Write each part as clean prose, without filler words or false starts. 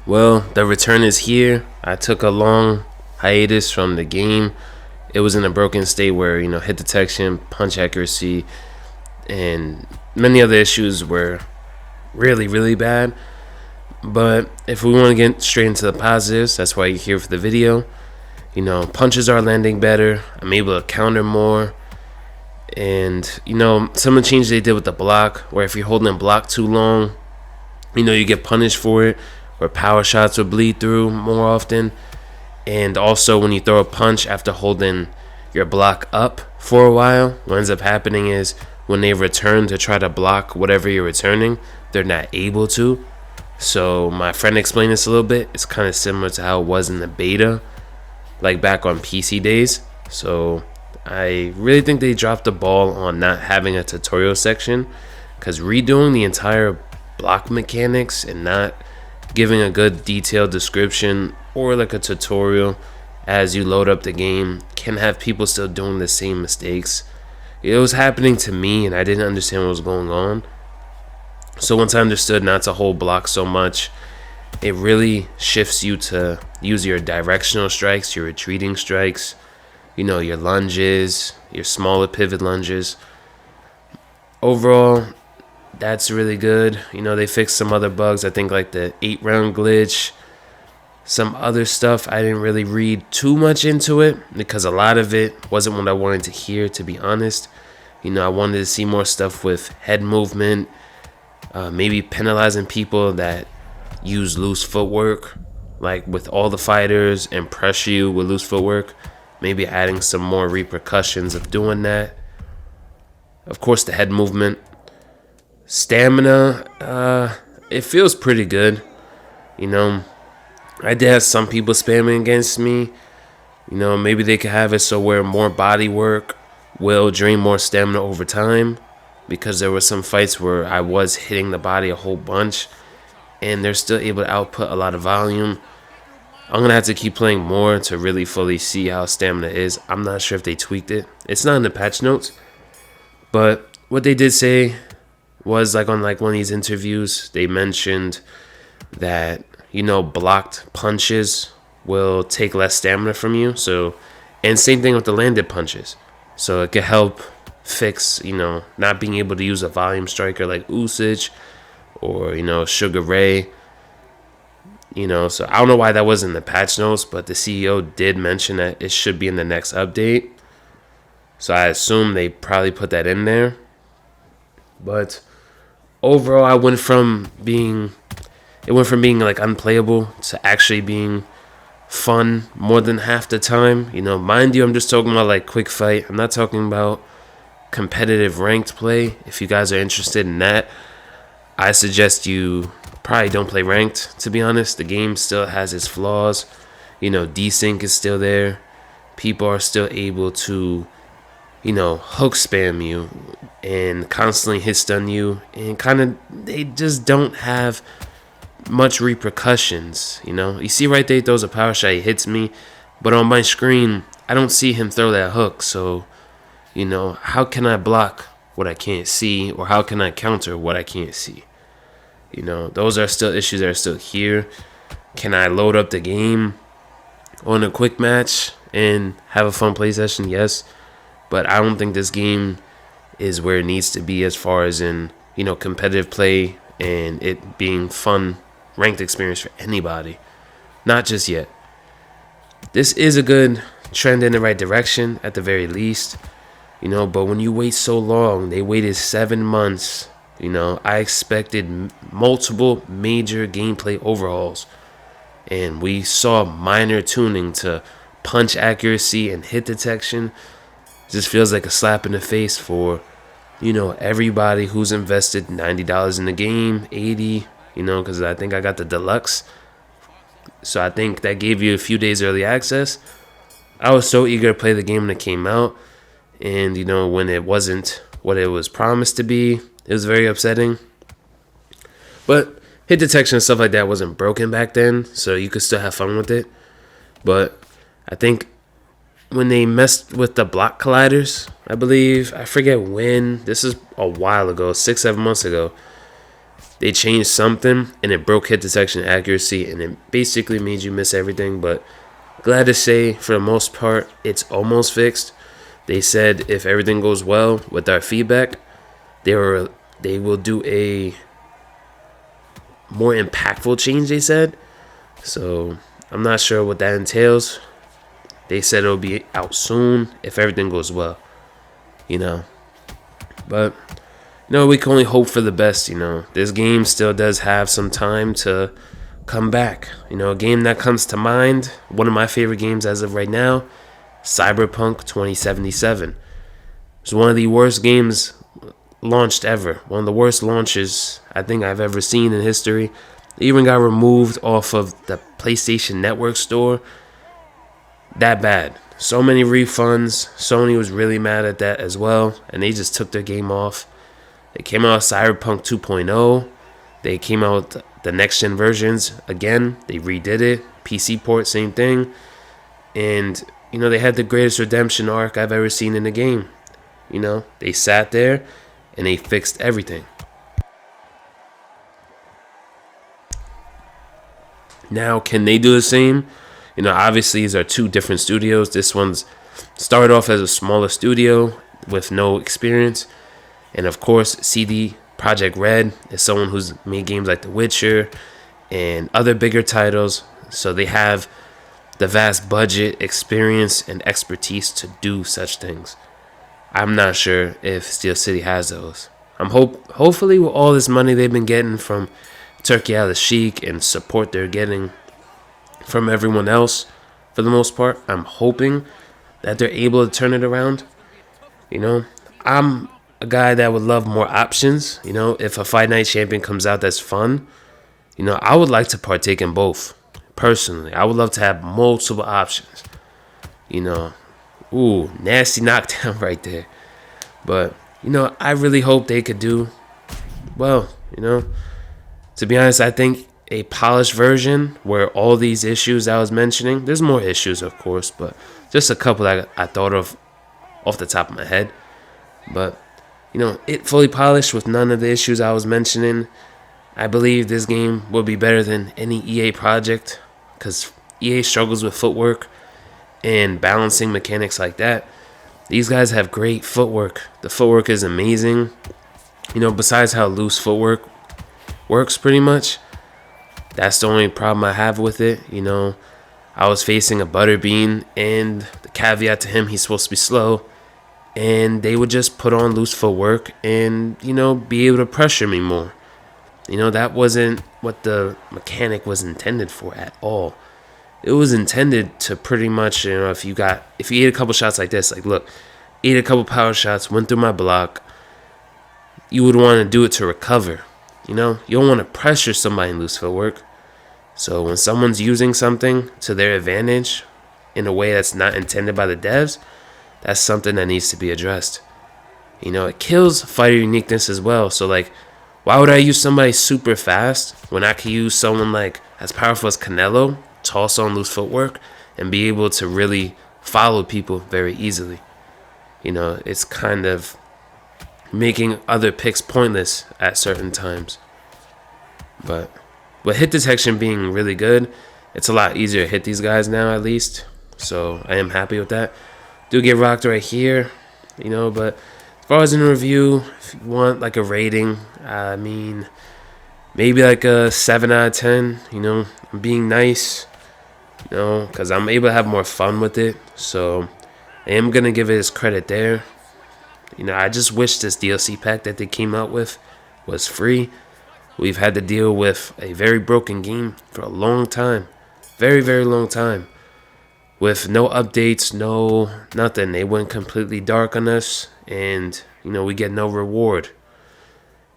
Well, the return is here. I took a long hiatus from the game. It was in a broken state where, hit detection, punch accuracy, and many other issues were really, really bad. But if we want to get straight into the positives, that's why you're here for the video. Punches are landing better. I'm able to counter more. And, some of the changes they did with the block, where if you're holding block too long, you get punished for it, where power shots will bleed through more often. And also, when you throw a punch after holding your block up for a while, what ends up happening is when they return to try to block whatever you're returning, they're not able to. So my friend explained this a little bit. It's kind of similar to how it was in the beta, like back on PC days. So I really think they dropped the ball on not having a tutorial section, because redoing the entire block mechanics and not giving a good detailed description or like a tutorial as you load up the game can have people still doing the same mistakes. It was happening to me and I didn't understand what was going on. So once I understood not to hold block so much, it really shifts you to use your directional strikes, your retreating strikes, your lunges, your smaller pivot lunges. Overall, that's really good. They fixed some other bugs. I think like the 8-round glitch, some other stuff. I didn't really read too much into it because a lot of it wasn't what I wanted to hear, to be honest. I wanted to see more stuff with head movement, maybe penalizing people that use loose footwork, like with all the fighters, and pressure you with loose footwork. Maybe adding some more repercussions of doing that. Of course, the head movement. Stamina, it feels pretty good. I did have some people spamming against me. Maybe they could have it so where more body work will drain more stamina over time, because there were some fights where I was hitting the body a whole bunch and they're still able to output a lot of volume. I'm going to have to keep playing more to really fully see how stamina is. I'm not sure if they tweaked it. It's not in the patch notes, but what they did say was like on like one of these interviews, they mentioned that, blocked punches will take less stamina from you. So, and same thing with the landed punches. So it could help fix, not being able to use a volume striker like Usage or, Sugar Ray. So I don't know why that was in the patch notes, but the CEO did mention that it should be in the next update. So I assume they probably put that in there. But overall, it went from being like unplayable to actually being fun more than half the time. Mind you, I'm just talking about like quick fight. I'm not talking about competitive ranked play. If you guys are interested in that, I suggest you probably don't play ranked, to be honest. The game still has its flaws. Desync is still there. People are still able to, hook spam you and constantly hit stun you, and they just don't have much repercussions. You see right there, he throws a power shot, he hits me, but on my screen I don't see him throw that hook. So how can I block what I can't see, or how can I counter what I can't see? Those are still issues that are still here. Can I load up the game on a quick match and have a fun play session? Yes, but I don't think this game is where it needs to be as far as in competitive play and it being fun ranked experience for anybody. Not just yet. This is a good trend in the right direction at the very least. But when you wait so long, they waited 7 months. I expected multiple major gameplay overhauls, and we saw minor tuning to punch accuracy and hit detection. It just feels like a slap in the face for everybody who's invested $90 in the game, $80, because I think I got the deluxe. So I think that gave you a few days early access. I was so eager to play the game when it came out, and when it wasn't what it was promised to be, it was very upsetting. But hit detection and stuff like that wasn't broken back then, so you could still have fun with it. But I think when they messed with the block colliders, I forget when, this is a while ago, 6-7 months ago, they changed something and it broke hit detection accuracy and it basically made you miss everything. But glad to say, for the most part, it's almost fixed. They said if everything goes well with our feedback, they will do a more impactful change, they said. So I'm not sure what that entails. They said it'll be out soon if everything goes well, you know. But, you know, we can only hope for the best, you know. This game still does have some time to come back. You know, a game that comes to mind, one of my favorite games as of right now, Cyberpunk 2077. It's one of the worst games launched ever. One of the worst launches I think I've ever seen in history. It even got removed off of the PlayStation Network store. That bad. So many refunds. Sony was really mad at that as well, and they just took their game off. They came out with Cyberpunk 2.0. They came out with the next gen versions again. They redid it. PC port, same thing. And, you know, they had the greatest redemption arc I've ever seen in a game. You know, they sat there and they fixed everything. Now, can they do the same? You know, obviously these are two different studios. This one's started off as a smaller studio with no experience. And of course, CD Projekt Red is someone who's made games like The Witcher and other bigger titles. So they have the vast budget, experience, and expertise to do such things. I'm not sure if Steel City has those. Hopefully with all this money they've been getting from Turkey Al Sheikh and support they're getting from everyone else, for the most part, I'm hoping that they're able to turn it around. You know, I'm a guy that would love more options. You know, if a Fight Night Champion comes out that's fun, you know, I would like to partake in both. Personally, I would love to have multiple options. You know, ooh, nasty knockdown right there. But, you know, I really hope they could do well, you know. To be honest, I think a polished version where all these issues I was mentioning, there's more issues, of course, but just a couple that I thought of off the top of my head. But, you know, it fully polished with none of the issues I was mentioning. I believe this game will be better than any EA project because EA struggles with footwork and balancing mechanics like that. These guys have great footwork. The footwork is amazing. You know, besides how loose footwork works pretty much, that's the only problem I have with it. You know, I was facing a Butterbean, and the caveat to him, he's supposed to be slow, and they would just put on loose footwork and, you know, be able to pressure me more. You know, that wasn't what the mechanic was intended for at all. It was intended to pretty much, you know, if you ate a couple shots like this, like look, ate a couple power shots, went through my block, you would want to do it to recover. You know, you don't want to pressure somebody in loose footwork. So when someone's using something to their advantage in a way that's not intended by the devs, that's something that needs to be addressed. You know, it kills fighter uniqueness as well. So like, why would I use somebody super fast when I could use someone like as powerful as Canelo to also on loose footwork and be able to really follow people very easily? You know, it's kind of making other picks pointless at certain times. But with hit detection being really good, it's a lot easier to hit these guys now, at least. So I am happy with that. Do get rocked right here, you know. But as far as in a review, if you want like a rating, I mean, maybe like a 7 out of 10. You know, I'm being nice, you know, because I'm able to have more fun with it. So I am gonna give it its credit there. You know, I just wish this DLC pack that they came out with was free. We've had to deal with a very broken game for a long time. Very, very long time. With no updates, no nothing. They went completely dark on us. And, you know, we get no reward.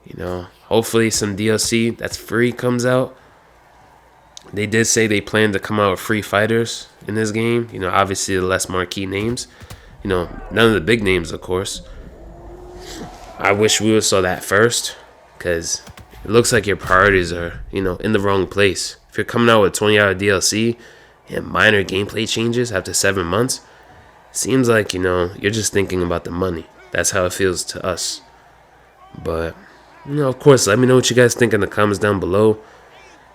You know, hopefully some DLC that's free comes out. They did say they plan to come out with free fighters in this game. You know, obviously the less marquee names. You know, none of the big names, of course. I wish we would saw that first, because it looks like your priorities are, you know, in the wrong place. If you're coming out with 20-hour DLC and minor gameplay changes after 7 months, it seems like, you know, you're just thinking about the money. That's how it feels to us. But Of course, let me know what you guys think in the comments down below.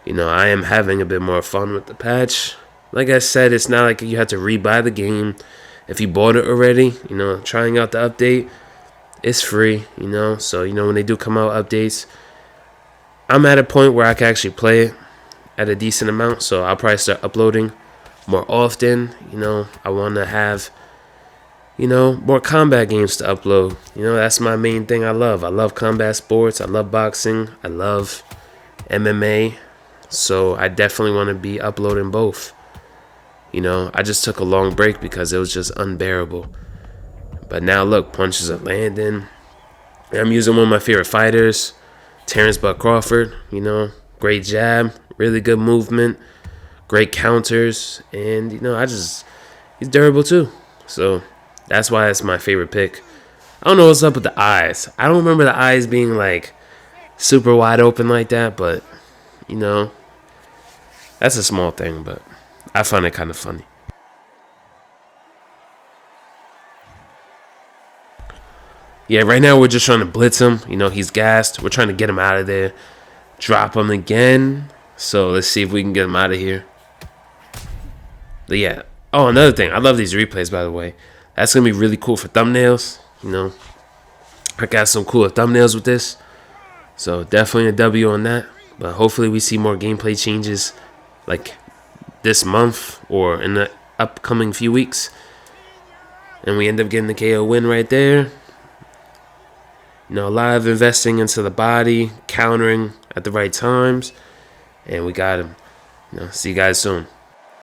I am having a bit more fun with the patch. Like I said, it's not like you have to rebuy the game. If you bought it already, trying out the update, it's free, So, when they do come out updates, I'm at a point where I can actually play it at a decent amount. So I'll probably start uploading more often. I want to have, more combat games to upload. That's my main thing I love. I love combat sports. I love boxing. I love MMA. So I definitely want to be uploading both. I just took a long break because it was just unbearable. But now look, punches are landing. I'm using one of my favorite fighters, Terrence Buck Crawford. Great jab, really good movement, great counters, and he's durable too. So that's why it's my favorite pick. I don't know what's up with the eyes. I don't remember the eyes being like super wide open like that, but that's a small thing, but I find it kind of funny. Yeah, right now we're just trying to blitz him. He's gassed. We're trying to get him out of there. Drop him again. So let's see if we can get him out of here. But yeah. Oh, another thing. I love these replays, by the way. That's going to be really cool for thumbnails. I got some cooler thumbnails with this. So definitely a W on that. But hopefully we see more gameplay changes like this month or in the upcoming few weeks. And we end up getting the KO win right there. A lot of investing into the body, countering at the right times. And we got him. See you guys soon.